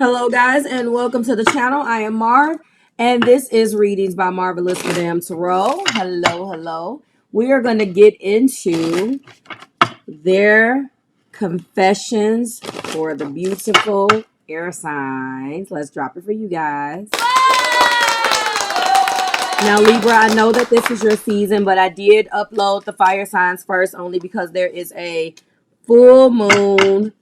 Hello, guys, and welcome to the channel. I am Marv, and this is Readings by Marvelous Madame Tarot. Hello. We are going to get into their confessions for the beautiful air signs. Let's drop it for you guys. Now, Libra, I know that this is your season, but I did upload the fire signs first only because there is a full moon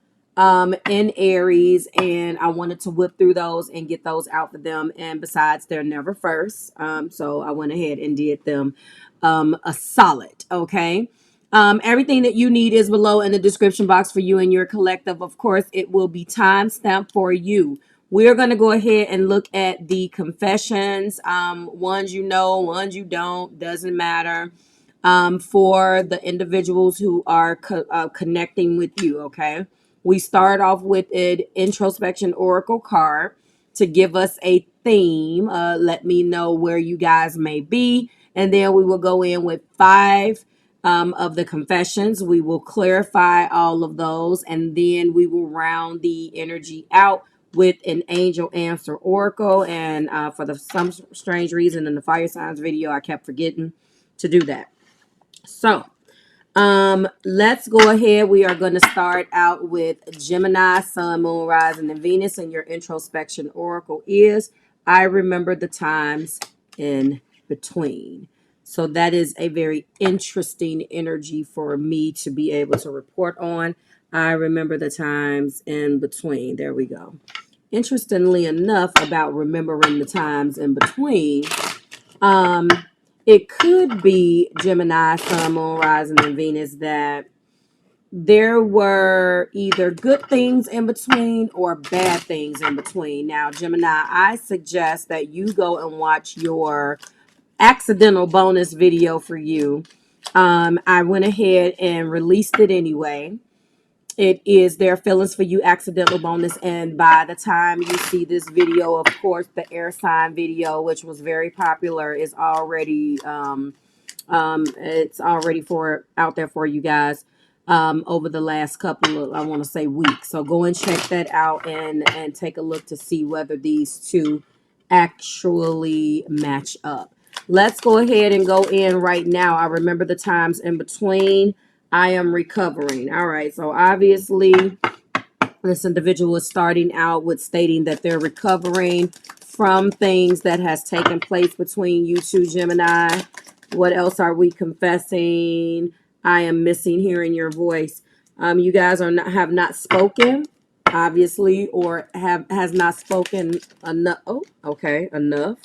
in Aries, and I wanted to whip through those and get those out for them. And besides, they're never first. So I went ahead and did them a solid, okay? Everything that you need is below in the description box for you and your collective. Of course, it will be time stamped for you. We're going to go ahead and look at the confessions. Ones you know, ones you don't, doesn't matter. For the individuals who are connecting with you, okay? We start off with an introspection oracle card to give us a theme. Let me know where you guys may be. And then we will go in with 5 of the confessions. We will clarify all of those. And then we will round the energy out with an angel answer oracle. And for some strange reason in the fire signs video, I kept forgetting to do that. So let's go ahead. We are going to start out with Gemini, Sun, Moon, Rising, and Venus. And your introspection oracle is I remember the times in between. So that is a very interesting energy for me to be able to report on. I remember the times in between. There we go. Interestingly enough, about remembering the times in between, it could be Gemini, Sun, Moon, Rising, and Venus that there were either good things in between or bad things in between. Now, Gemini, I suggest that you go and watch your accidental bonus video for you. I went ahead and released it anyway. It is their feelings for you accidental bonus, and by the time you see this video, of course, the air sign video, which was very popular, is already it's already out there for you guys over the last couple of, I want to say, weeks. So go and check that out and take a look to see whether these two actually match up. Let's go ahead and go in right now. I remember the times in between. I am recovering. All right. So obviously, this individual is starting out with stating that they're recovering from things that has taken place between you two, Gemini. What else are we confessing? I am missing hearing your voice. You guys have not spoken, obviously, or has not spoken enough. Oh, okay, enough.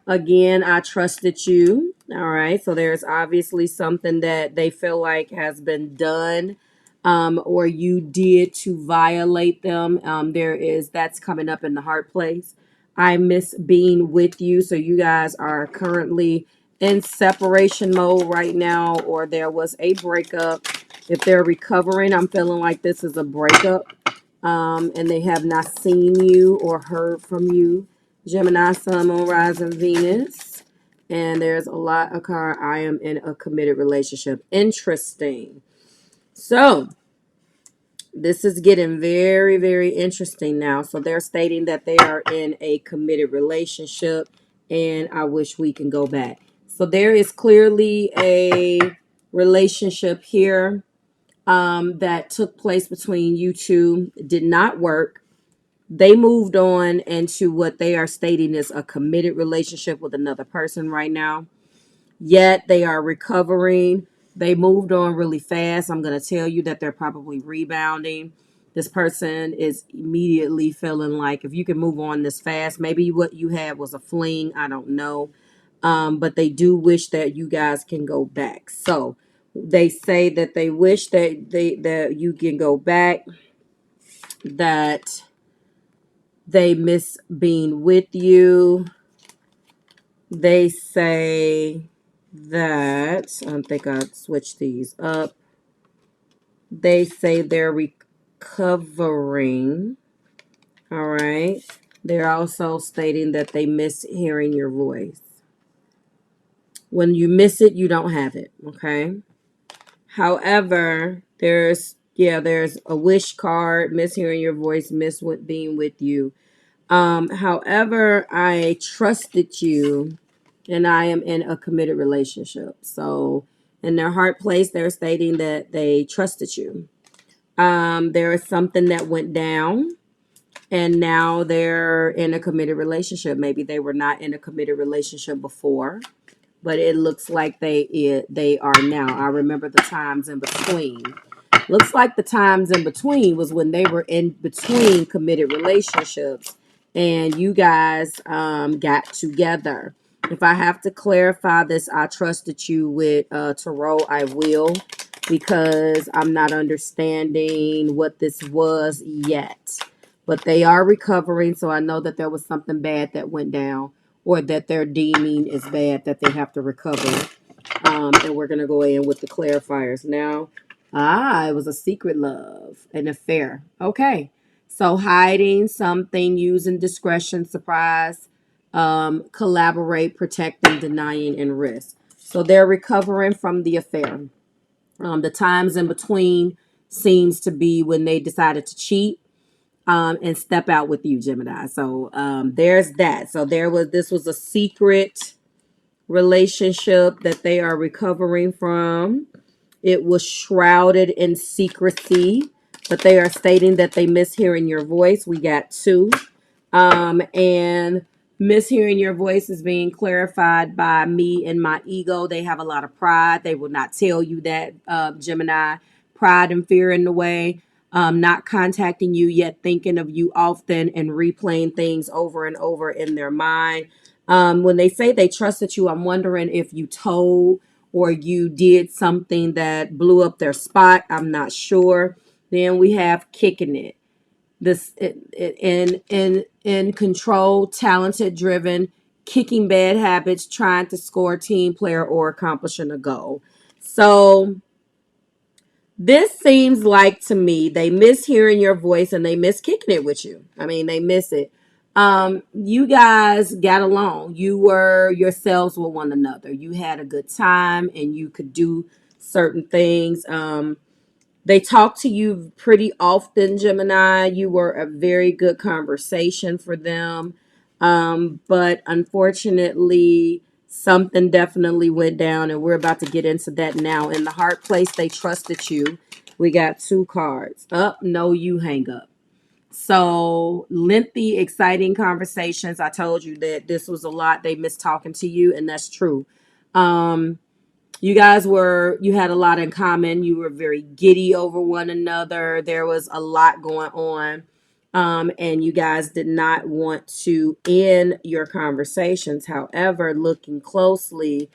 Again, I trusted you. All right. So there's obviously something that they feel like has been done or you did to violate them. That's coming up in the heart place. I miss being with you. So you guys are currently in separation mode right now, or there was a breakup. If they're recovering, I'm feeling like this is a breakup and they have not seen you or heard from you. Gemini, Sun, Moon, Rising, Venus. And there's a lot of card. I am in a committed relationship. Interesting. So this is getting very, very interesting now. So they're stating that they are in a committed relationship, and I wish we can go back. So there is clearly a relationship here that took place between you two. It did not work. They moved on into what they are stating is a committed relationship with another person right now. Yet they are recovering. They moved on really fast. I'm going to tell you that they're probably rebounding. This person is immediately feeling like if you can move on this fast, maybe what you had was a fling. I don't know. But they do wish that you guys can go back. So they say that they wish that you can go back, that they miss being with you. They say that, I think I switched these up. They say they're recovering. All right. They're also stating that they miss hearing your voice. When you miss it, you don't have it. Okay. However, there's Yeah, there's a wish card, miss hearing your voice, miss being with you. However, I trusted you and I am in a committed relationship. So in their heart place, they're stating that they trusted you. There is something that went down and now they're in a committed relationship. Maybe they were not in a committed relationship before, but it looks like they are now. I remember the times in between. Looks like the times in between was when they were in between committed relationships and you guys got together. If I have to clarify this, I trusted you with tarot, I will, because I'm not understanding what this was yet. But they are recovering, so I know that there was something bad that went down or that they're deeming is bad that they have to recover. And we're going to go in with the clarifiers now. It was a secret love, an affair. Okay. So hiding something, using discretion, surprise, collaborate, protecting, denying, and risk. So they're recovering from the affair. The times in between seems to be when they decided to cheat and step out with you, Gemini. So there's that. So this was a secret relationship that they are recovering from. It was shrouded in secrecy, but they are stating that they miss hearing your voice. We got two. And mishearing your voice is being clarified by me and my ego. They have a lot of pride. They will not tell you that, Gemini. Pride and fear in the way. Not contacting you yet, thinking of you often and replaying things over and over in their mind. When they say they trusted you, I'm wondering if you told or you did something that blew up their spot. I'm not sure. Then we have kicking it. This in control, talented, driven, kicking bad habits, trying to score a team player or accomplishing a goal. So this seems like to me they miss hearing your voice and they miss kicking it with you. I mean, they miss it. You guys got along. You were yourselves with one another. You had a good time and you could do certain things. They talk to you pretty often, Gemini. You were a very good conversation for them. But unfortunately, something definitely went down, and we're about to get into that now. In the heart place, they trusted you. We got two cards. Up, no, you hang up. So lengthy, exciting conversations. I told you that this was a lot. They missed talking to you, and that's true. Um, you had a lot in common. You were very giddy over one another. There was a lot going on. And you guys did not want to end your conversations. However, looking closely,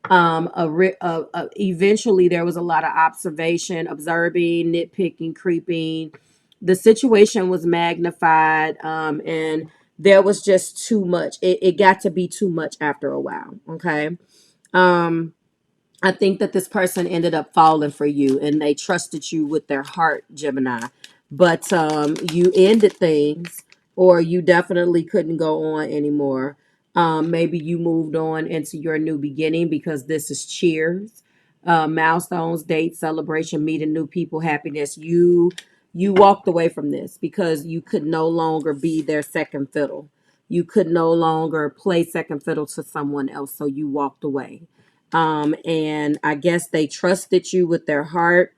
eventually there was a lot of observation, observing, nitpicking, creeping. The situation was magnified, and there was just too much. It got to be too much after a while. Okay. Um, I think that this person ended up falling for you and they trusted you with their heart, Gemini. But you ended things or you definitely couldn't go on anymore. Maybe you moved on into your new beginning because this is cheers, milestones, dates, celebration, meeting new people, happiness. You walked away from this because you could no longer be their second fiddle. You could no longer play second fiddle to someone else, so you walked away. And I guess they trusted you with their heart.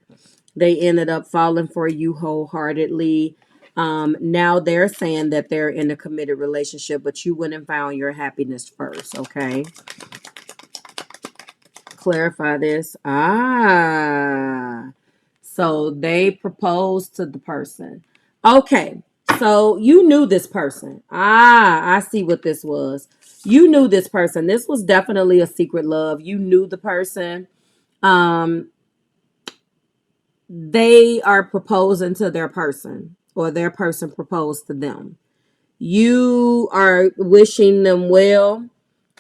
They ended up falling for you wholeheartedly. Now they're saying that they're in a committed relationship, but you went and found your happiness first. Okay. Clarify this. So they proposed to the person. Okay. So you knew this person. I see what this was. You knew this person. This was definitely a secret love. You knew the person. Um, they are proposing to their person or their person proposed to them. You are wishing them well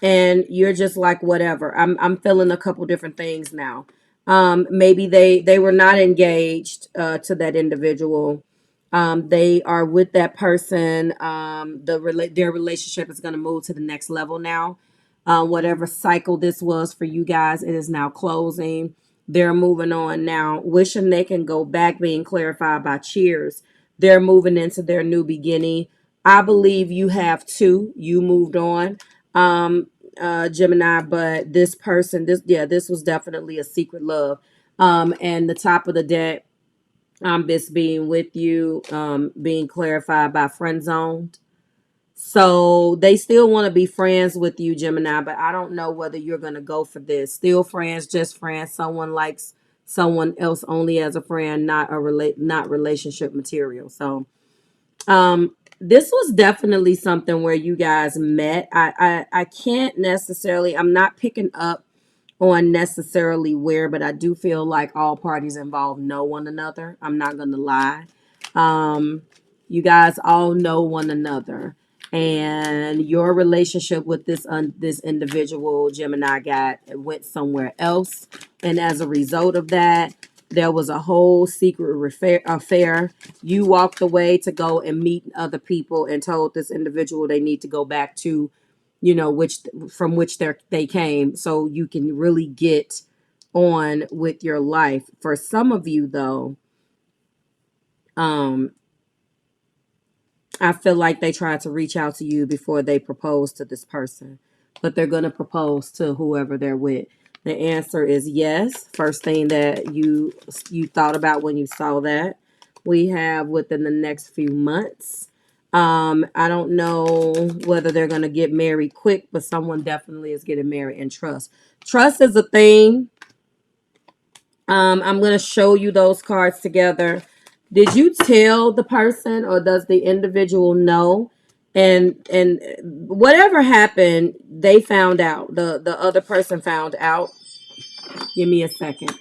and you're just like whatever. I'm feeling a couple different things now. Maybe they were not engaged to that individual. They are with that person. Their relationship is going to move to the next level now. Whatever cycle this was for you guys, it is now closing. They're moving on now, wishing they can go back, being clarified by cheers. They're moving into their new beginning. I believe you have too. You moved on, Gemini, but this person, this was definitely a secret love. And the top of the deck, this being with you, being clarified by friend zoned. So they still want to be friends with you, Gemini, but I don't know whether you're going to go for this. Still friends, just friends. Someone likes someone else only as a friend, not relationship material. So this was definitely something where you guys met. I can't necessarily, I'm not picking up on necessarily where, but I do feel like all parties involved know one another. I'm not going to lie. Um, you guys all know one another, and your relationship with this individual Gemini guy went somewhere else, and as a result of that, there was a whole secret affair. You walked away to go and meet other people and told this individual they need to go back to, which from which they came, so you can really get on with your life. For some of you though, um I feel like they tried to reach out to you before they proposed to this person, but they're going to propose to whoever they're with. The answer is yes. First thing that you thought about when you saw that. We have within the next few months. I don't know whether they're going to get married quick, but someone definitely is getting married in trust. Trust is a thing. I'm going to show you those cards together. Did you tell the person, or does the individual know? And whatever happened, they found out. The other person found out. Give me a second.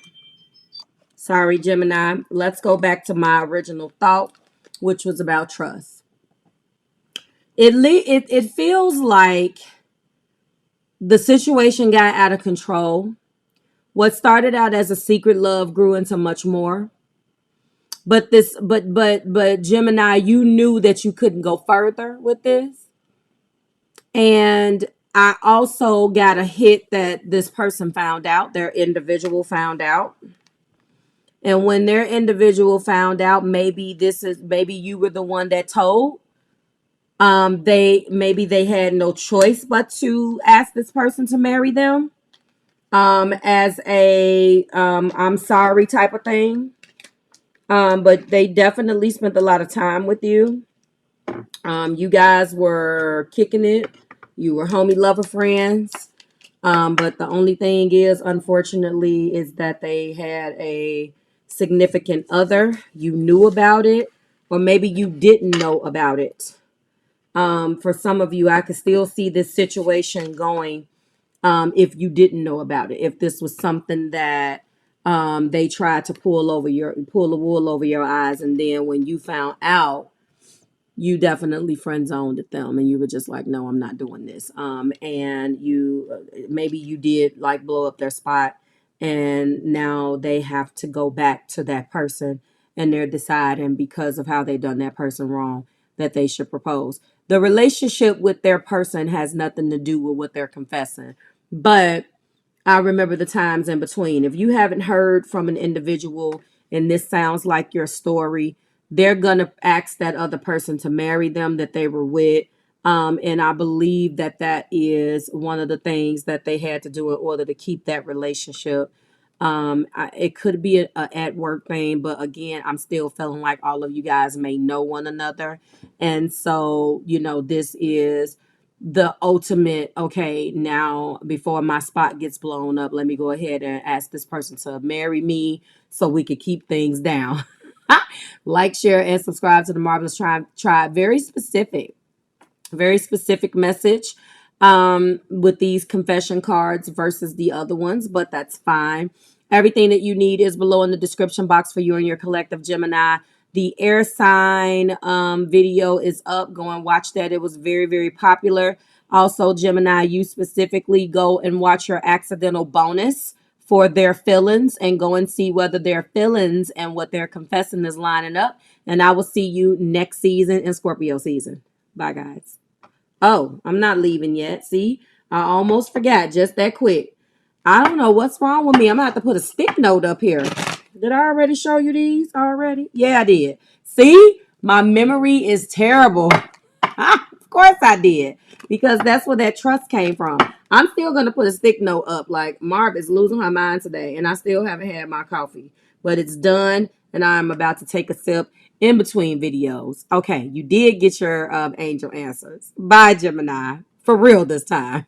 Sorry, Gemini. Let's go back to my original thought, which was about trust. It feels like the situation got out of control. What started out as a secret love grew into much more. But Gemini, you knew that you couldn't go further with this. And I also got a hit that this person found out, their individual found out. And when their individual found out, maybe you were the one that told. They had no choice but to ask this person to marry them. As a I'm sorry type of thing. But they definitely spent a lot of time with you. You guys were kicking it. You were homie lover friends. But the only thing is, unfortunately, is that they had a significant other. You knew about it, or maybe you didn't know about it. For some of you, I could still see this situation going if you didn't know about it. If this was something that they tried to pull the wool over your eyes, and then when you found out, you definitely friend zoned them, and you were just like, no, I'm not doing this. And you maybe you did like blow up their spot, and now they have to go back to that person, and they're deciding because of how they done that person wrong that they should propose. The relationship with their person has nothing to do with what they're confessing, but I remember the times in between. If you haven't heard from an individual and this sounds like your story, they're going to ask that other person to marry them that they were with. And I believe that that is one of the things that they had to do in order to keep that relationship. It could be a at work thing, but again, I'm still feeling like all of you guys may know one another. And so, this is the ultimate, okay, now before my spot gets blown up, let me go ahead and ask this person to marry me so we could keep things down. Like, share, and subscribe to the Marvelous Tribe. Very specific message with these confession cards versus the other ones, but that's fine. Everything that you need is below in the description box for you and your collective, Gemini. The air sign video is up. Go and watch that. It was very, very popular. Also, Gemini, you specifically go and watch your accidental bonus for their feelings and go and see whether their feelings and what they're confessing is lining up. And I will see you next season in Scorpio season. Bye, guys. Oh, I'm not leaving yet. See, I almost forgot just that quick. I don't know what's wrong with me. I'm going to have to put a stick note up here. Did I already show you these already? Yeah, I did. See? My memory is terrible. Of course I did. Because that's where that trust came from. I'm still going to put a stick note up. Like, Marv is losing her mind today. And I still haven't had my coffee. But it's done. And I'm about to take a sip in between videos. Okay, you did get your angel answers. Bye, Gemini. For real this time.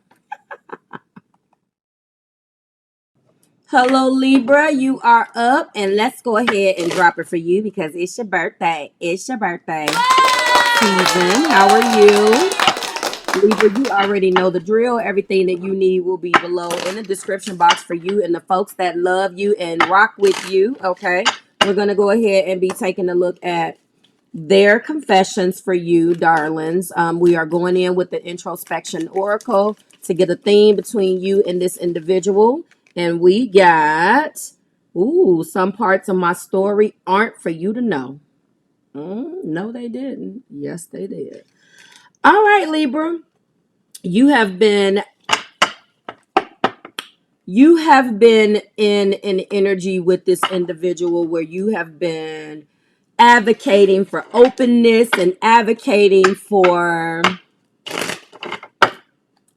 Hello, Libra. You are up, and let's go ahead and drop it for you because it's your birthday. It's your birthday season. How are you? Libra, you already know the drill. Everything that you need will be below in the description box for you and the folks that love you and rock with you. Okay, we're going to go ahead and be taking a look at their confessions for you, darlings. We are going in with the introspection oracle to get a theme between you and this individual. And we got, ooh, some parts of my story aren't for you to know. No, they didn't. Yes, they did. All right, Libra. You have been in an energy with this individual where you have been advocating for openness and advocating for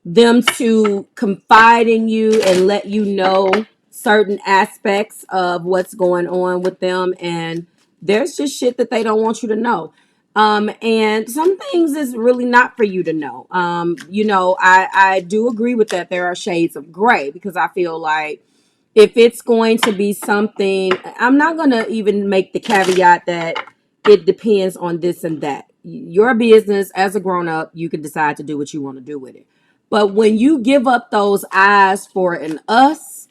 them to confide in you and let you know certain aspects of what's going on with them. And there's just shit that they don't want you to know. And some things is really not for you to know. I do agree with that. There are shades of gray because I feel like if it's going to be something, I'm not going to even make the caveat that it depends on this and that. Your business as a grown up, you can decide to do what you want to do with it. But when you give up those eyes for an us,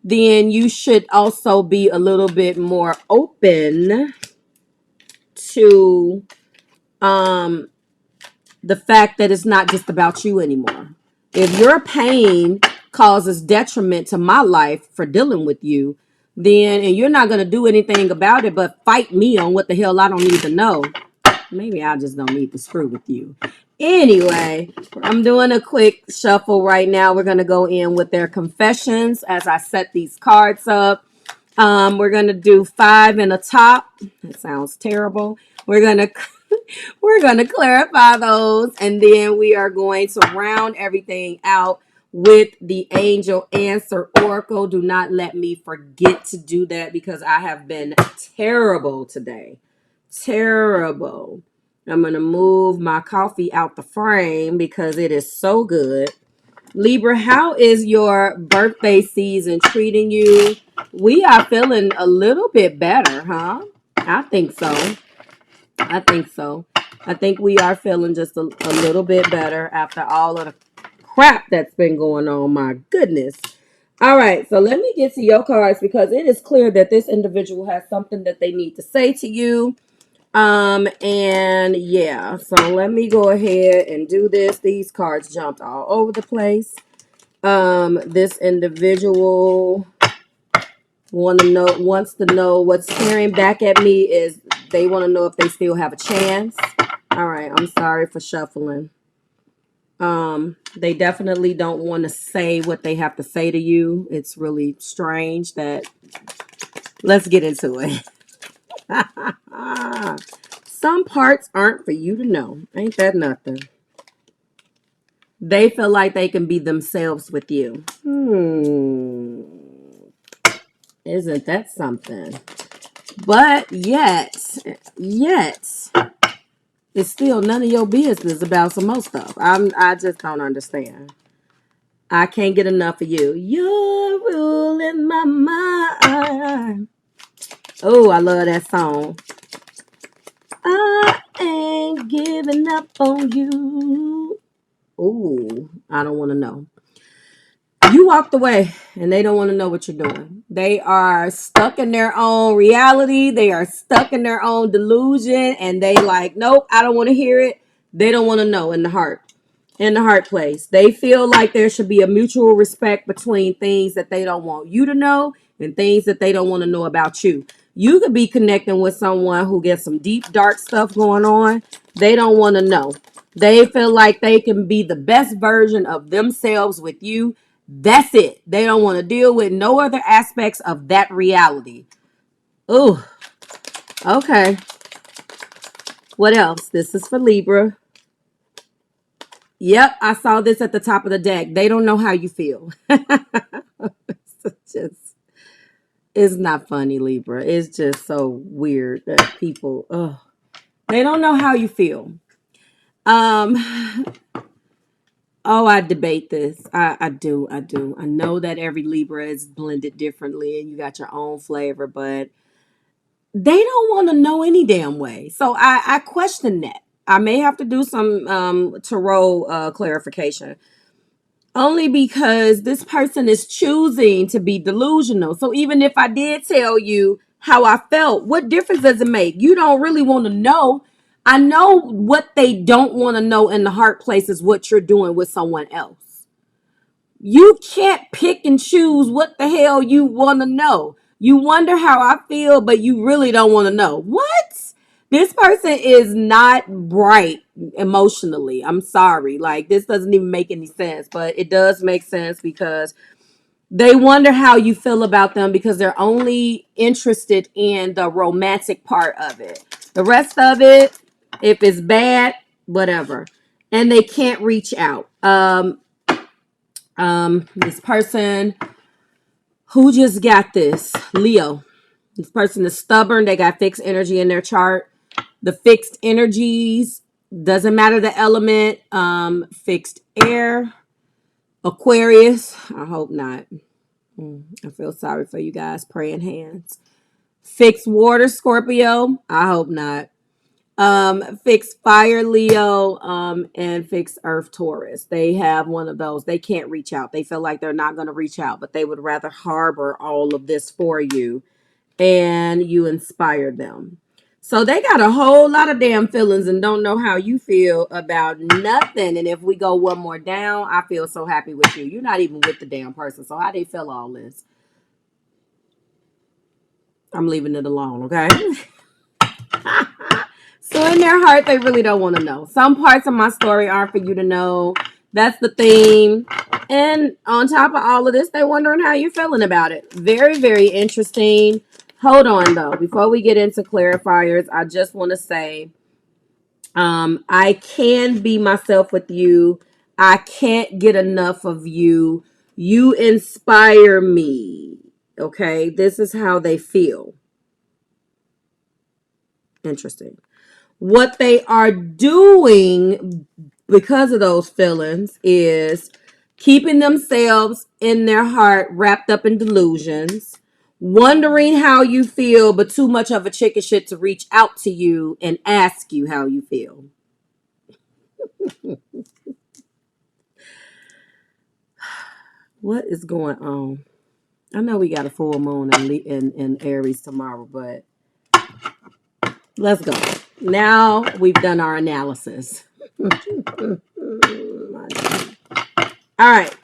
then you should also be a little bit more open to the fact that it's not just about you anymore. If your pain causes detriment to my life for dealing with you, then and you're not going to do anything about it but fight me on what the hell I don't need to know. Maybe I just don't need to screw with you. Anyway, I'm doing a quick shuffle right now. We're going to go in with their confessions as I set these cards up. We're going to do 5 in a top. That sounds terrible. We're going to clarify those, and then we are going to round everything out with the angel answer oracle. Do not let me forget to do that because I have been terrible today. Terrible. I'm going to move my coffee out the frame because it is so good. Libra, how is your birthday season treating you? We are feeling a little bit better, huh? I think so. I think we are feeling just a little bit better after all of the crap that's been going on. My goodness. All right, so let me get to your cards because it is clear that this individual has something that they need to say to you. And yeah, so let me go ahead and do this. These cards jumped all over the place. This individual wants to know what's staring back at me is they want to know if they still have a chance. All right, I'm sorry for shuffling. They definitely don't want to say what they have to say to you. It's really strange that. Let's get into it. Some parts aren't for you to know. Ain't that nothing? They feel like they can be themselves with you. Isn't that something? But yet, it's still none of your business about some more stuff. I just don't understand. I can't get enough of you. You're ruling my mind. Oh, I love that song. I ain't giving up on you. Oh, I don't want to know. You walked away and they don't want to know what you're doing. They are stuck in their own reality. They are stuck in their own delusion and they like, nope, I don't want to hear it. They don't want to know in the heart place. They feel like there should be a mutual respect between things that they don't want you to know and things that they don't want to know about you. You could be connecting with someone who gets some deep, dark stuff going on. They don't want to know. They feel like they can be the best version of themselves with you That's it. They don't want to deal with no other aspects of that reality. Ooh, okay. What else? This is for Libra. Yep, I saw this at the top of the deck. They don't know how you feel. It's just, it's not funny, Libra. It's just so weird that people, they don't know how you feel. Um, oh, I debate this. I do. I know that every Libra is blended differently and you got your own flavor, but they don't want to know any damn way. So I question that. I may have to do some tarot clarification. Only because this person is choosing to be delusional. So even if I did tell you how I felt, what difference does it make? You don't really want to know. I know what they don't want to know in the heart place is what you're doing with someone else. You can't pick and choose what the hell you want to know. You wonder how I feel, but you really don't want to know. What? This person is not bright emotionally. I'm sorry. Like, this doesn't even make any sense, but it does make sense because they wonder how you feel about them because they're only interested in the romantic part of it. The rest of it, if it's bad, whatever. And they can't reach out. This person who just got this, Leo. This person is stubborn. They got fixed energy in their chart. The fixed energies, doesn't matter the element. Fixed air, Aquarius. I hope not. I feel sorry for you guys. Praying hands. Fixed water, Scorpio. I hope not. Fixed fire, Leo, and fixed earth, Taurus. They have one of those. They can't reach out. They feel like they're not going to reach out, but they would rather harbor all of this for you, and you inspire them. So they got a whole lot of damn feelings and don't know how you feel about nothing. And if we go one more down, I feel so happy with you. You're not even with the damn person. So how they feel all this? I'm leaving it alone, okay? So in their heart, they really don't want to know. Some parts of my story aren't for you to know. That's the theme. And on top of all of this, they're wondering how you're feeling about it. Very, very interesting. Hold on, though. Before we get into clarifiers, I just want to say I can be myself with you. I can't get enough of you. You inspire me. Okay? This is how they feel. Interesting. What they are doing because of those feelings is keeping themselves in their heart wrapped up in delusions, wondering how you feel, but too much of a chicken shit to reach out to you and ask you how you feel. What is going on? I know we got a full moon in Aries tomorrow, but let's go. Now we've done our analysis. All right.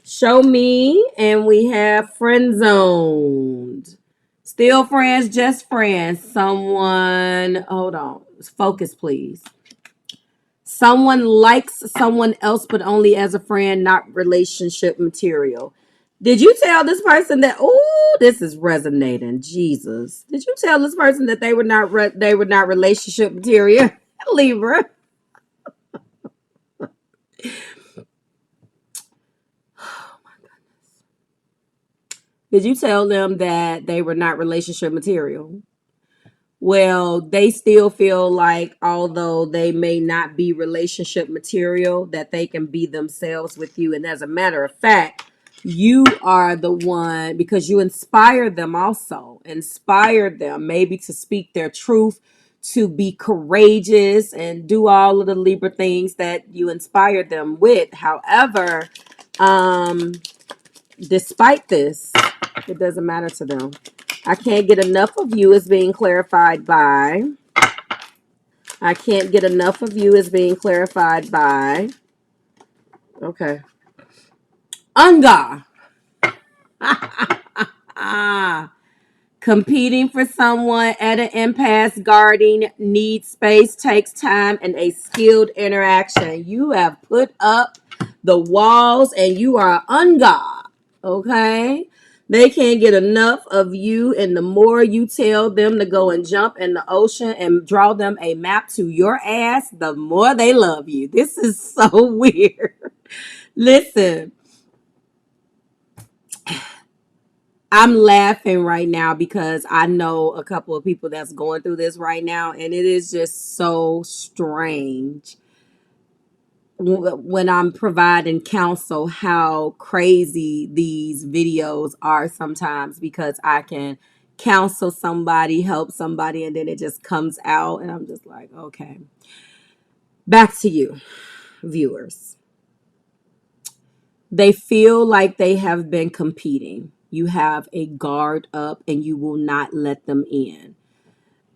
Show me, and we have friend zoned. Still friends, just friends. Someone, hold on. Focus, please. Someone likes someone else, but only as a friend, not relationship material. Did you tell this person that? Oh, this is resonating. Jesus, did you tell this person that they were not relationship material? Libra. Did you tell them that they were not relationship material? Well, they still feel like, although they may not be relationship material, that they can be themselves with you. And as a matter of fact, you are the one, because you inspire them also. Inspire them maybe to speak their truth, to be courageous, and do all of the Libra things that you inspire them with. However, despite this, it doesn't matter to them. I can't get enough of you is being clarified by. I can't get enough of you is being clarified by. Okay. Unga. Competing for someone at an impasse, guarding, needs space, takes time, and a skilled interaction. You have put up the walls, and you are on God. Okay? They can't get enough of you, and the more you tell them to go and jump in the ocean and draw them a map to your ass, the more they love you. This is so weird. Listen, I'm laughing right now because I know a couple of people that's going through this right now, and it is just so strange when I'm providing counsel how crazy these videos are sometimes, because I can counsel somebody, help somebody, and then it just comes out, and I'm just like, okay. Back to you, viewers. They feel like they have been competing. You have a guard up and you will not let them in.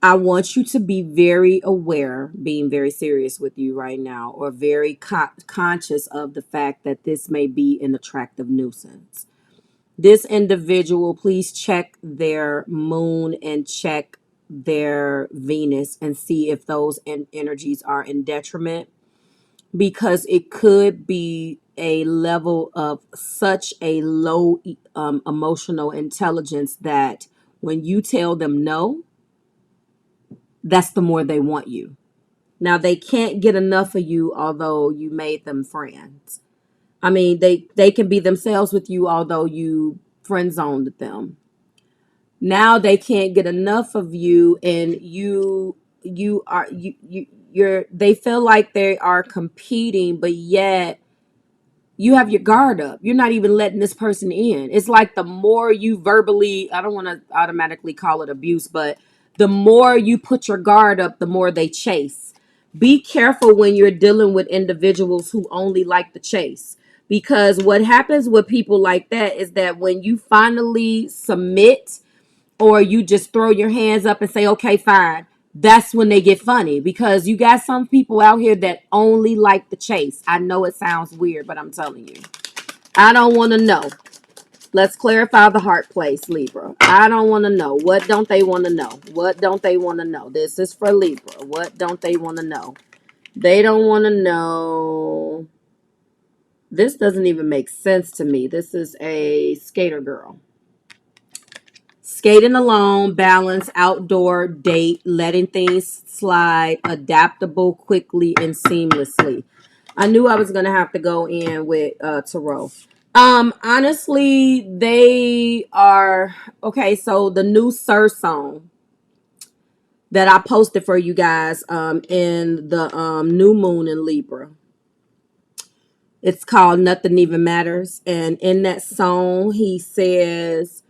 I want you to be very aware, being very serious with you right now, or very conscious of the fact that this may be an attractive nuisance. This individual, please check their moon and check their Venus and see if those energies are in detriment, because it could be a level of such a low emotional intelligence that when you tell them no, that's the more they want you. Now, they can't get enough of you, although you made them friends. I mean, they can be themselves with you, although you friend zoned them. Now they can't get enough of you, and you're they feel like they are competing, but yet you have your guard up. You're not even letting this person in. It's like the more you verbally, I don't want to automatically call it abuse, but the more you put your guard up, the more they chase. Be careful when you're dealing with individuals who only like the chase. Because what happens with people like that is that when you finally submit, or you just throw your hands up and say, okay, fine, that's when they get funny, because you got some people out here that only like the chase. I know it sounds weird, but I'm telling you, I don't want to know. Let's clarify the heart place, Libra. I don't want to know. What don't they want to know? What don't they want to know? This is for Libra. What don't they want to know? They don't want to know. This doesn't even make sense to me. This is a skater girl. Skating alone, balance, outdoor, date, letting things slide, adaptable, quickly, and seamlessly. I knew I was going to have to go in with tarot. Honestly, they are okay. So the new Sir song that I posted for you guys in the new moon in Libra. It's called Nothing Even Matters. And in that song, he says,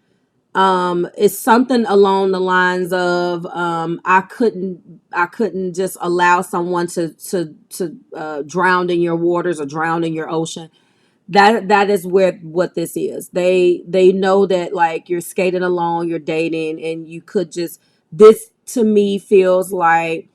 it's something along the lines of I couldn't just allow someone to drown in your waters or drown in your ocean. That is where what this is. They know that, like, you're skating along, you're dating, and you could just, this to me feels like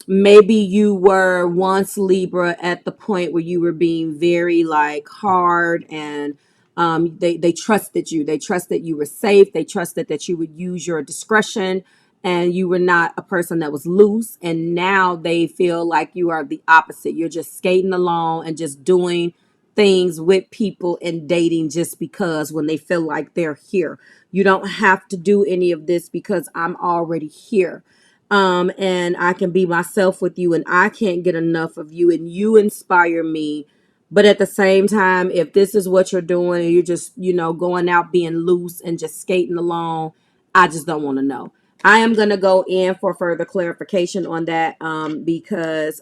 maybe you were once Libra at the point where you were being very like hard, and they trusted you. They trusted you were safe. They trusted that you would use your discretion, and you were not a person that was loose. And now they feel like you are the opposite. You're just skating along and just doing things with people and dating just because, when they feel like they're here. You don't have to do any of this because I'm already here. And I can be myself with you, and I can't get enough of you, and you inspire me. But at the same time, if this is what you're doing and you're just, going out being loose and just skating along, I just don't want to know. I am going to go in for further clarification on that, because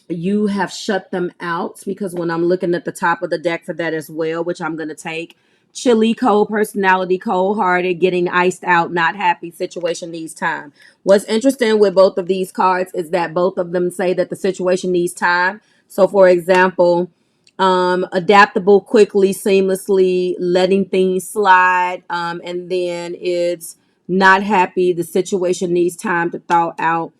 you have shut them out, because when I'm looking at the top of the deck for that as well, which I'm going to take, chilly, cold personality, cold hearted, getting iced out, not happy, situation needs time. What's interesting with both of these cards is that both of them say that the situation needs time. So for example, adaptable, quickly, seamlessly, letting things slide, and then it's not happy, the situation needs time to thaw out.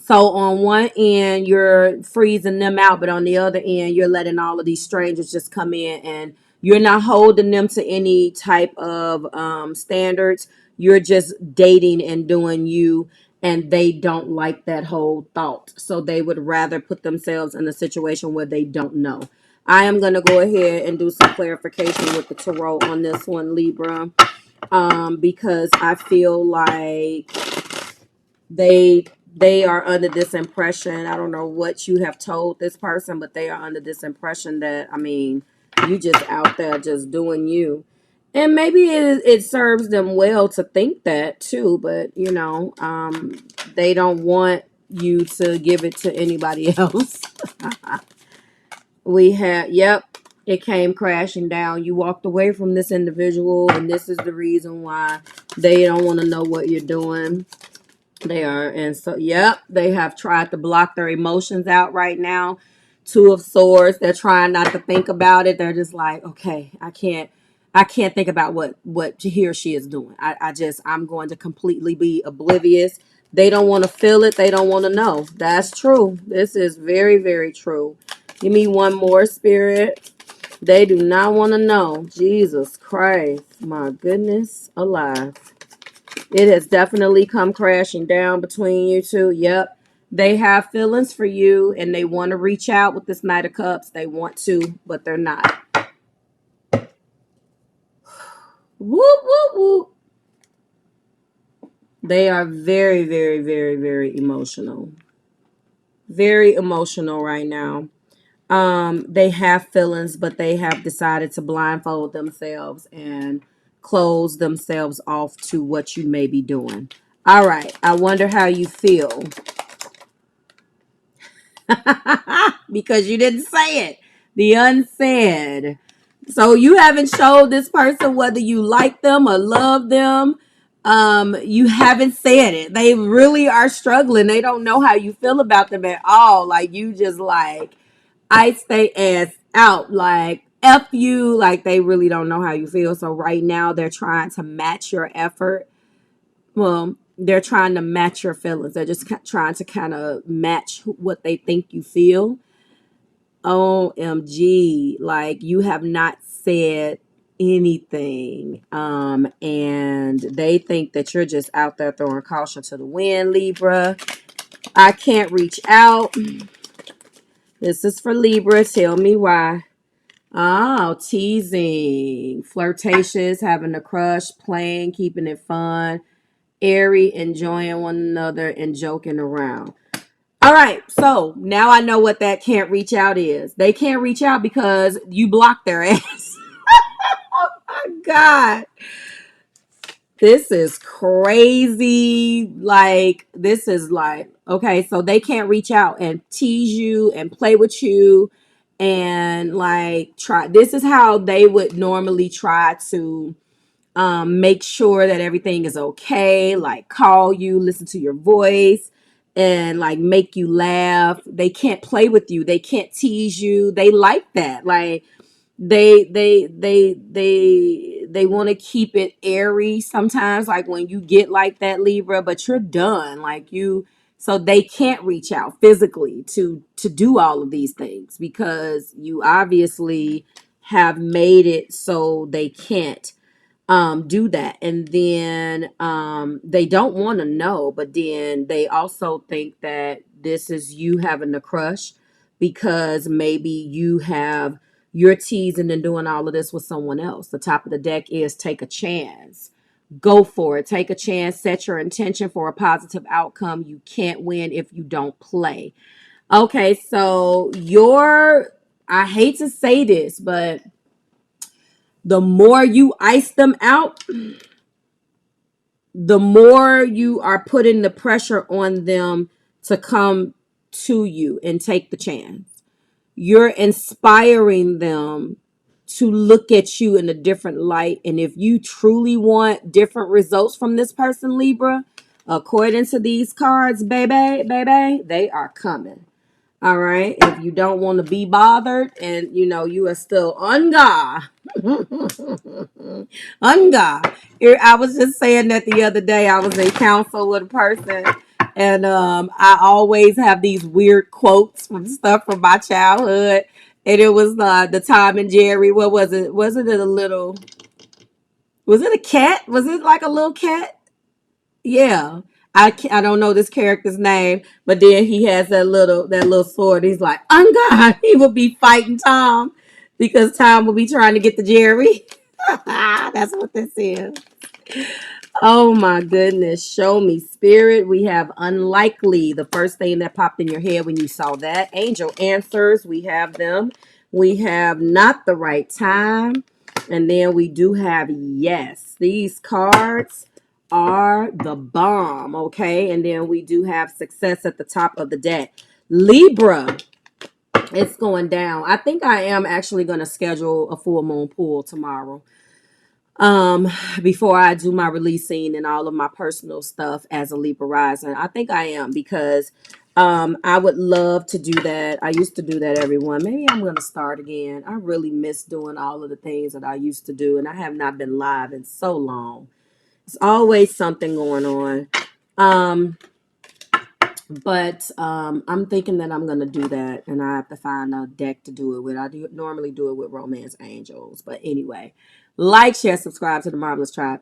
So on one end, you're freezing them out, but on the other end, you're letting all of these strangers just come in, and you're not holding them to any type of standards. You're just dating and doing you. and they don't like that whole thought. So they would rather put themselves in a situation where they don't know. I am going to go ahead and do some clarification with the tarot on this one, Libra, because I feel like they they are under this impression. I don't know what you have told this person, but they are under this impression that, I mean, you just out there just doing you. And maybe it serves them well to think that too, but you know, they don't want you to give it to anybody else. We have, yep, it came crashing down. You walked away from this individual, and this is the reason why they don't want to know what you're doing. They are, and so, yep, they have tried to block their emotions out right now. Two of Swords, they're trying not to think about it. They're just like, okay, I can't think about what he or she is doing. I'm going to completely be oblivious. They don't want to feel it. They don't want to know. That's true. This is very, very true. Give me one more, Spirit. They do not want to know. Jesus Christ. My goodness alive. It has definitely come crashing down between you two. Yep. They have feelings for you and they want to reach out with this Knight of Cups. They want to, but they're not. Whoop, whoop, whoop. They are very, very, very, very emotional. Very emotional right now. They have feelings, but they have decided to blindfold themselves and close themselves off to what you may be doing. All right. I wonder how you feel. Because you didn't say it. The unsaid. So you haven't showed this person whether you like them or love them. You haven't said it. They really are struggling. They don't know how you feel about them at all. Like, you just like ice they ass out. Like, F you. Like, they really don't know how you feel. So right now they're trying to match your effort. Well, they're trying to match your feelings. They're just trying to kind of match what they think you feel. OMG, like, you have not said anything. And they think that you're just out there throwing caution to the wind, Libra. I can't reach out. This is for Libra. Tell me why. Oh, teasing, flirtatious, having a crush, playing, keeping it fun, airy, enjoying one another, and joking around. All right, so now I know what that can't reach out is. They can't reach out because you blocked their ass. Oh my God. This is crazy. Like, this is like, okay, so they can't reach out and tease you and play with you and like try. This is how they would normally try to make sure that everything is okay, like call you, listen to your voice, and like make you laugh. They can't play with you. They can't tease you. They like that. Like, they want to keep it airy sometimes, like when you get like that, Libra, but you're done. Like, you, so they can't reach out physically to do all of these things because you obviously have made it so they can't do that. And then they don't want to know, but then they also think that this is you having a crush because maybe you're teasing and doing all of this with someone else. The top of the deck is take a chance. Go for it. Take a chance. Set your intention for a positive outcome. You can't win if you don't play. Okay, so I hate to say this, but the more you ice them out, the more you are putting the pressure on them to come to you and take the chance. You're inspiring them to look at you in a different light. And if you truly want different results from this person, Libra, according to these cards, baby, they are coming. All right. If you don't want to be bothered and you are still on God. On God. I was just saying that the other day. I was in counsel with a person, and I always have these weird quotes from stuff from my childhood. And it was the Tom and Jerry. What was it? Wasn't it a little? Was it a cat? Was it like a little cat? Yeah. I don't know this character's name, but then he has that little sword. He's like, on God, he will be fighting Tom because Tom will be trying to get the Jerry. That's what this is. Oh my goodness. Show me spirit. We have unlikely, the first thing that popped in your head when you saw that. Angel answers. We have them. We have not the right time. And then we do have yes. These cards are the bomb. Okay. And then we do have success at the top of the deck. Libra. It's going down. I think I am actually going to schedule a full moon pool tomorrow, before I do my releasing and all of my personal stuff as a Libra rising. I think I am, because I would love to do that. I used to do that, everyone. Maybe I'm going to start again. I really miss doing all of the things that I used to do, and I have not been live in so long. There's always something going on. But I'm thinking that I'm going to do that, and I have to find a deck to do it with. I do normally do it with Romance Angels. But anyway, like, share, subscribe to the Marvelous Tribe.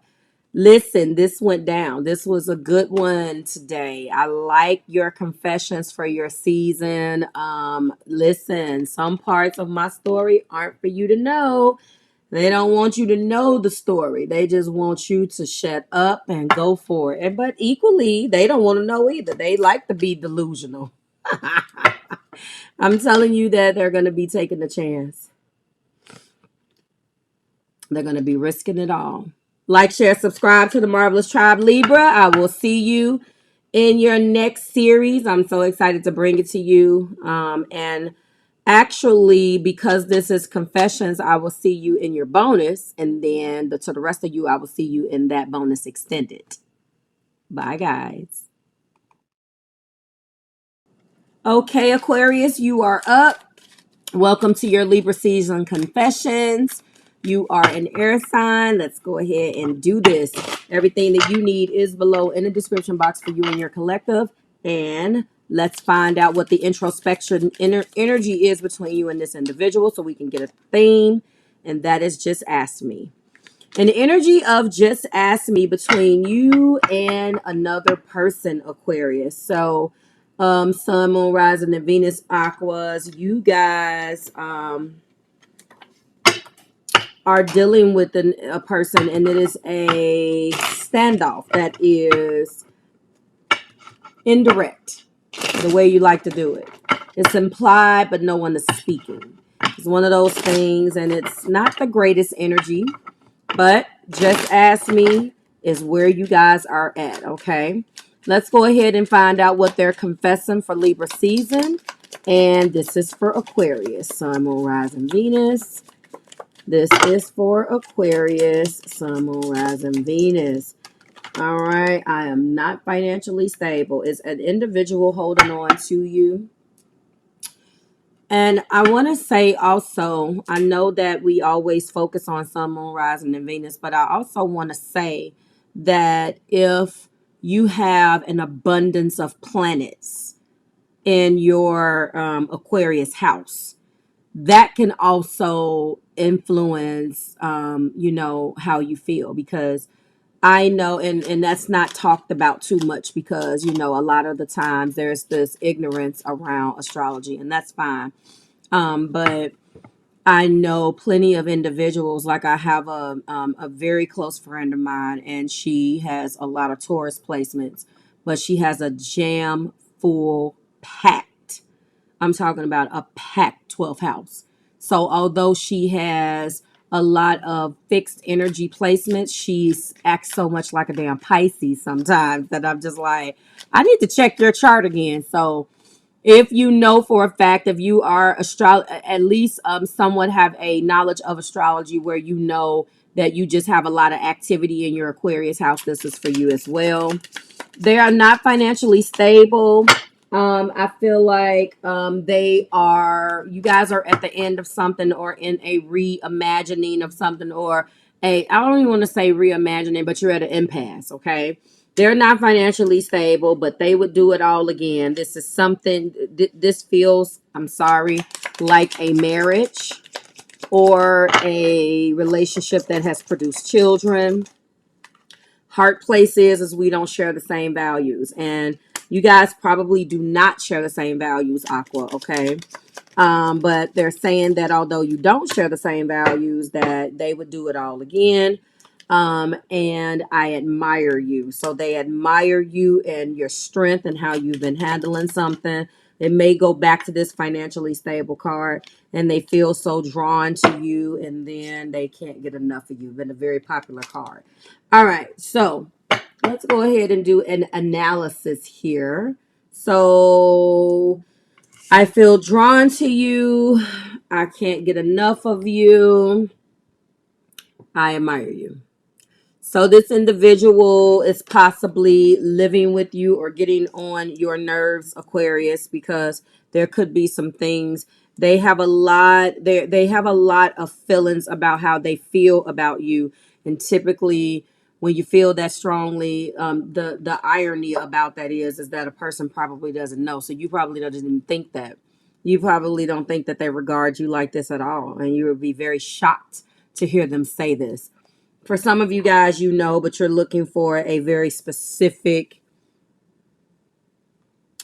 Listen, this went down. This was a good one today. I like your confessions for your season. Listen, some parts of my story aren't for you to know. They don't want you to know the story. They just want you to shut up and go for it. But equally, they don't want to know either. They like to be delusional. I'm telling you that they're going to be taking the chance. They're going to be risking it all. Like, share, subscribe to the Marvelous Tribe, Libra. I will see you in your next series. I'm so excited to bring it to you. And actually, because this is confessions, I will see you in your bonus. And then to the rest of you, I will see you in that bonus extended. Bye, guys. Okay, Aquarius, you are up. Welcome to your Libra season confessions. You are an air sign. Let's go ahead and do this. Everything that you need is below in the description box for you and your collective. And let's find out what the introspection energy is between you and this individual so we can get a theme. And that is just ask me. An energy of just ask me between you and another person, Aquarius. So, Sun, Moon, Rising, and Venus, Aquas, you guys are dealing with a person, and it is a standoff that is indirect, the way you like to do it. It's implied, but no one is speaking. It's one of those things, and it's not the greatest energy. But just ask me is where you guys are at, okay? Let's go ahead and find out what they're confessing for Libra season. And this is for Aquarius, Sun, Moon, Rising, Venus. This is for Aquarius, Sun, Moon, Rising, Venus. All right, I am not financially stable. Is an individual holding on to you? And I want to say also, I know that we always focus on Sun, Moon, Rising, and Venus, but I also want to say that if you have an abundance of planets in your Aquarius house, that can also influence, how you feel. Because I know, and that's not talked about too much because, a lot of the times there's this ignorance around astrology, and that's fine. But I know plenty of individuals. Like, I have a very close friend of mine, and she has a lot of Taurus placements, but she has a jam full packed. I'm talking about a packed 12th house. So although she has a lot of fixed energy placements, she acts so much like a damn Pisces sometimes that I'm just like, I need to check your chart again. So if you know for a fact, if you are at least somewhat have a knowledge of astrology where you know that you just have a lot of activity in your Aquarius house, this is for you as well. They are not financially stable. I feel like you guys are at the end of something, or in a reimagining of something, or I don't even want to say reimagining, but you're at an impasse, okay? They're not financially stable, but they would do it all again. This is something, this feels, I'm sorry, like a marriage or a relationship that has produced children. Heart place is we don't share the same values. And you guys probably do not share the same values, Aqua, okay? But they're saying that although you don't share the same values, that they would do it all again. And I admire you. So they admire you and your strength and how you've been handling something. It may go back to this financially stable card, and they feel so drawn to you, and then they can't get enough of you. Been a very popular card. All right, so let's go ahead and do an analysis here. So I feel drawn to you. I can't get enough of you. I admire you. So this individual is possibly living with you or getting on your nerves, Aquarius, because there could be some things. They have a lot. They have a lot of feelings about how they feel about you, and typically, when you feel that strongly, the irony about that is that a person probably doesn't know. So you probably don't even think that. You probably don't think that they regard you like this at all, and you would be very shocked to hear them say this. For some of you guys, you know, but you're looking for a very specific,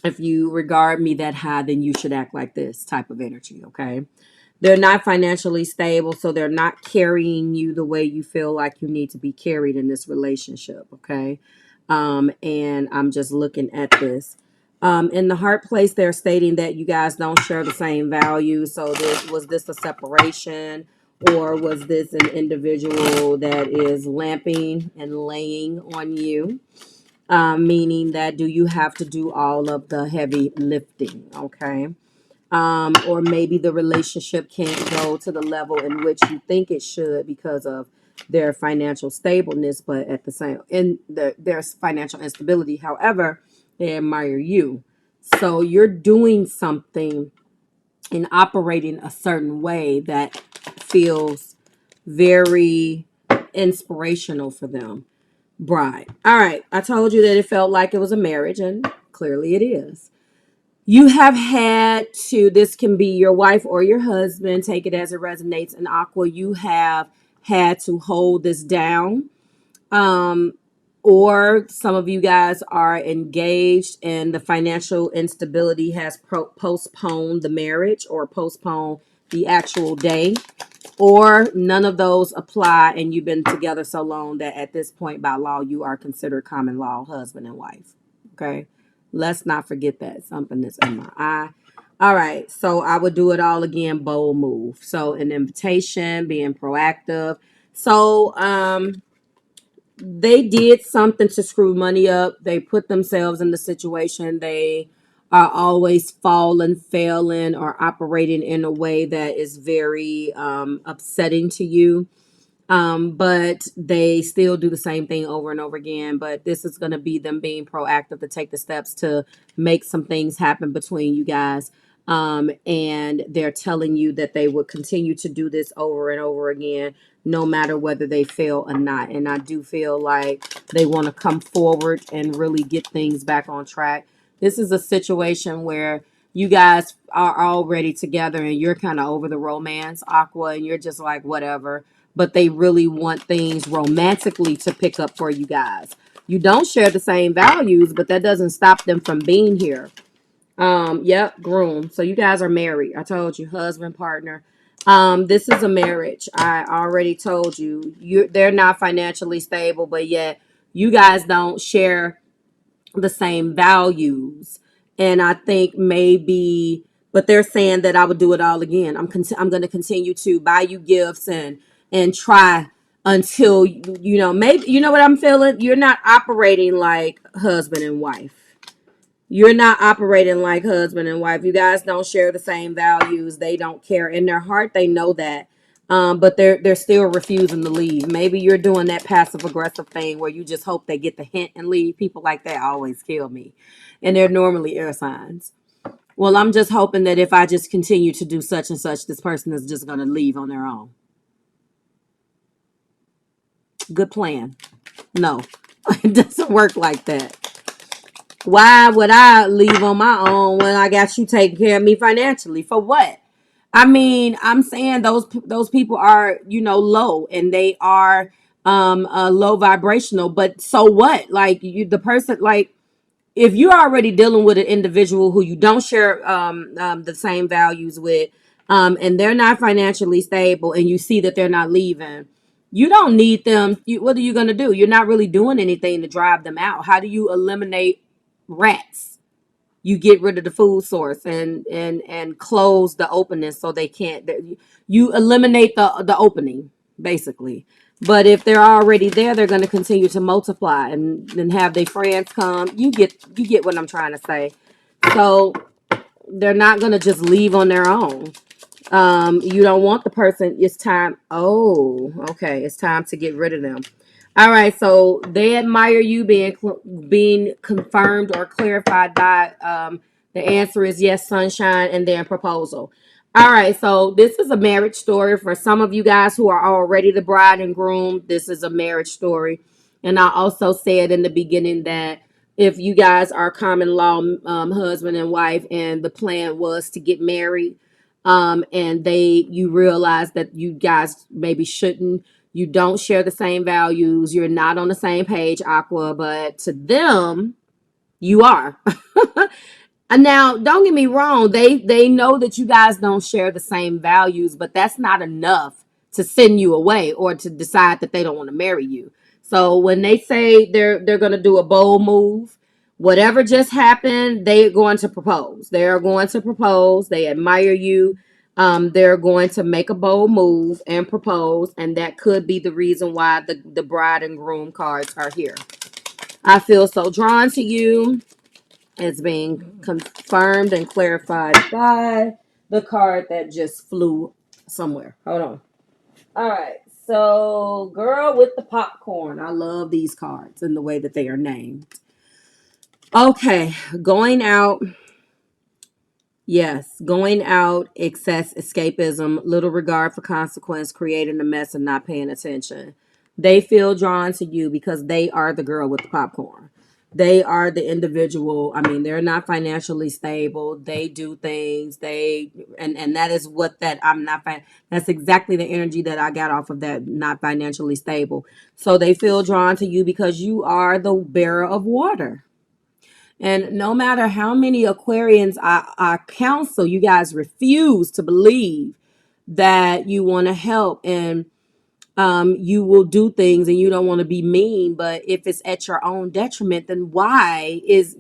if you regard me that high, then you should act like this type of energy, okay? They're not financially stable, so they're not carrying you the way you feel like you need to be carried in this relationship, okay? And I'm just looking at this. In the heart place, they're stating that you guys don't share the same values. So was this a separation, or was this an individual that is lamping and laying on you? Meaning that do you have to do all of the heavy lifting, okay? Or maybe the relationship can't go to the level in which you think it should because of their financial stableness, but at the same there's financial instability. However, they admire you. So you're doing something and operating a certain way that feels very inspirational for them. Bride. All right. I told you that it felt like it was a marriage, and clearly it is. You have had to, this can be your wife or your husband, take it as it resonates in Aqua. You have had to hold this down. Um, or some of you guys are engaged and the financial instability has postponed the marriage or postponed the actual day. Or none of those apply and you've been together so long that at this point by law you are considered common law husband and wife. Okay. Let's not forget that. Something that's in my eye. All right. So I would do it all again. Bold move. So an invitation, being proactive. So they did something to screw money up. They put themselves in the situation. They are always falling, failing, or operating in a way that is very upsetting to you. But they still do the same thing over and over again. But this is going to be them being proactive to take the steps to make some things happen between you guys. And they're telling you that they will continue to do this over and over again, no matter whether they fail or not. And I do feel like they want to come forward and really get things back on track. This is a situation where you guys are already together and you're kind of over the romance, Aqua, and you're just like, whatever. But they really want things romantically to pick up for you guys. You don't share the same values, but that doesn't stop them from being here. Yep, groom. So you guys are married. I told you, husband, partner. This is a marriage. I already told you. They're not financially stable, but yet you guys don't share the same values. And I think maybe, but they're saying that I would do it all again. I'm going to continue to buy you gifts and try until maybe you know what I'm feeling. You're not operating like husband and wife. You're not operating like husband and wife. You guys don't share the same values. They don't care. In their heart, they know that. But they're still refusing to leave. Maybe you're doing that passive aggressive thing where you just hope they get the hint and leave. People like that always kill me. And they're normally air signs. Well, I'm just hoping that if I just continue to do such and such, this person is just going to leave on their own. Good plan. No, it doesn't work like that. Why would I leave on my own when I got you taking care of me financially? For what? I mean, I'm saying those people are, low and they are low vibrational. But so what? Like the person, like if you're already dealing with an individual who you don't share the same values with, and they're not financially stable, and you see that they're not leaving, you don't need them. What are you going to do? You're not really doing anything to drive them out. How do you eliminate rats? You get rid of the food source and close the opening so they can't. You eliminate the opening basically. But if they're already there, they're going to continue to multiply and have their friends come. You get what I'm trying to say. So they're not going to just leave on their own. You don't want the person. It's time. Oh, okay. It's time to get rid of them. All right. So they admire you being confirmed or clarified by the answer is yes, sunshine, and then proposal. All right. So this is a marriage story for some of you guys who are already the bride and groom. This is a marriage story, and I also said in the beginning that if you guys are common law husband and wife, and the plan was to get married, and you realize that you guys maybe shouldn't, you don't share the same values, you're not on the same page, Aqua, but to them you are. And now, don't get me wrong, they know that you guys don't share the same values, but that's not enough to send you away or to decide that they don't want to marry you. So when they say they're going to do a bold move, whatever just happened, they're going to propose. They are going to propose. They admire you. They're going to make a bold move and propose, and that could be the reason why the bride and groom cards are here. I feel so drawn to you. It's being confirmed and clarified by the card that just flew somewhere. Hold on. All right. So, girl with the popcorn. I love these cards and the way that they are named. Okay. Going out. Yes. Going out. Excess escapism. Little regard for consequence. Creating a mess and not paying attention. They feel drawn to you because they are the girl with the popcorn. They are the individual. I mean, they're not financially stable. They do things. And that is what that I'm not. That's exactly the energy that I got off of that. Not financially stable. So they feel drawn to you because you are the bearer of water. And no matter how many Aquarians I counsel, you guys refuse to believe that you want to help, and you will do things and you don't want to be mean, but if it's at your own detriment, then why is,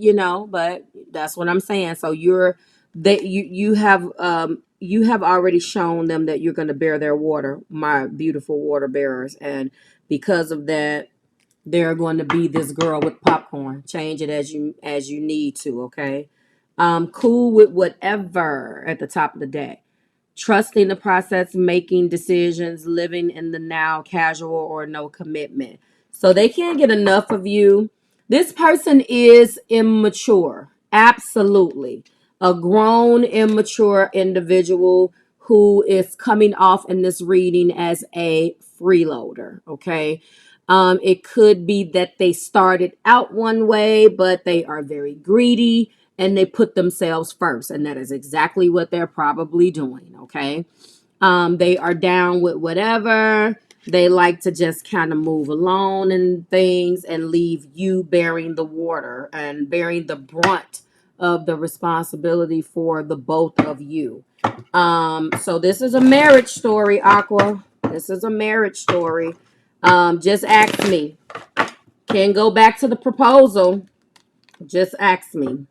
but that's what I'm saying. So you have already shown them that you're going to bear their water, my beautiful water bearers. And because of that, they're going to be this girl with popcorn. Change it as you need to. Okay. Cool with whatever at the top of the day. Trusting the process, making decisions, living in the now, casual or no commitment. So they can't get enough of you. This person is immature. Absolutely. A grown, immature individual who is coming off in this reading as a freeloader. Okay. It could be that they started out one way, but they are very greedy and they put themselves first. And that is exactly what they're probably doing. Okay. They are down with whatever. They like to just kind of move along and things and leave you bearing the water and bearing the brunt of the responsibility for the both of you. So this is a marriage story, Aqua. This is a marriage story. Just ask me. Can go back to the proposal. Just ask me.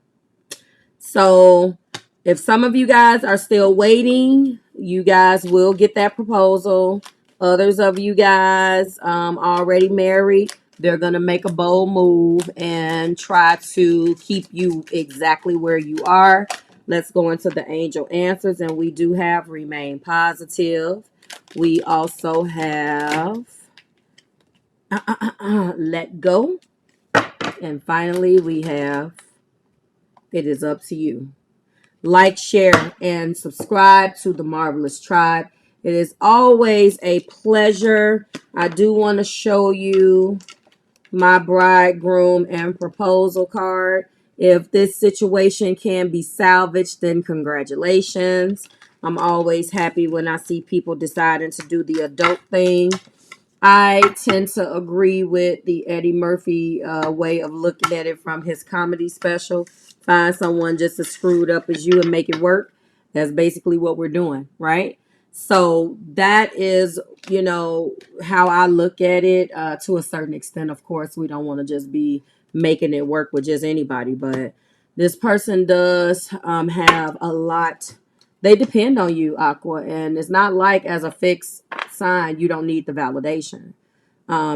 So if some of you guys are still waiting, you guys will get that proposal. Others of you guys already married, they're going to make a bold move and try to keep you exactly where you are. Let's go into the angel answers. And we do have remain positive. We also have let go. And finally, we have it is up to you. Like, share, and subscribe to the Marvelous Tribe. It is always a pleasure. I do want to show you my bridegroom and proposal card. If this situation can be salvaged, then congratulations. I'm always happy when I see people deciding to do the adult thing. I tend to agree with the Eddie Murphy way of looking at it from his comedy special. Find someone just as screwed up as you and make it work. That's basically what we're doing, right? So that is, how I look at it to a certain extent. Of course, we don't want to just be making it work with just anybody, but this person does have a lot. They depend on you, Aqua, and it's not like as a fixed sign you don't need the validation,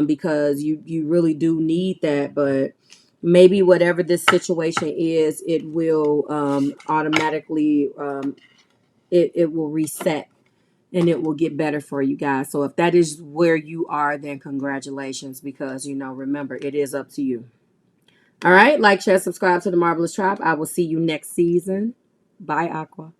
because you really do need that. But maybe whatever this situation is, it will automatically it will reset and it will get better for you guys. So if that is where you are, then congratulations, because remember, it is up to you. All right, like, share, subscribe to the Marvelous Tribe. I will see you next season. Bye, Aqua.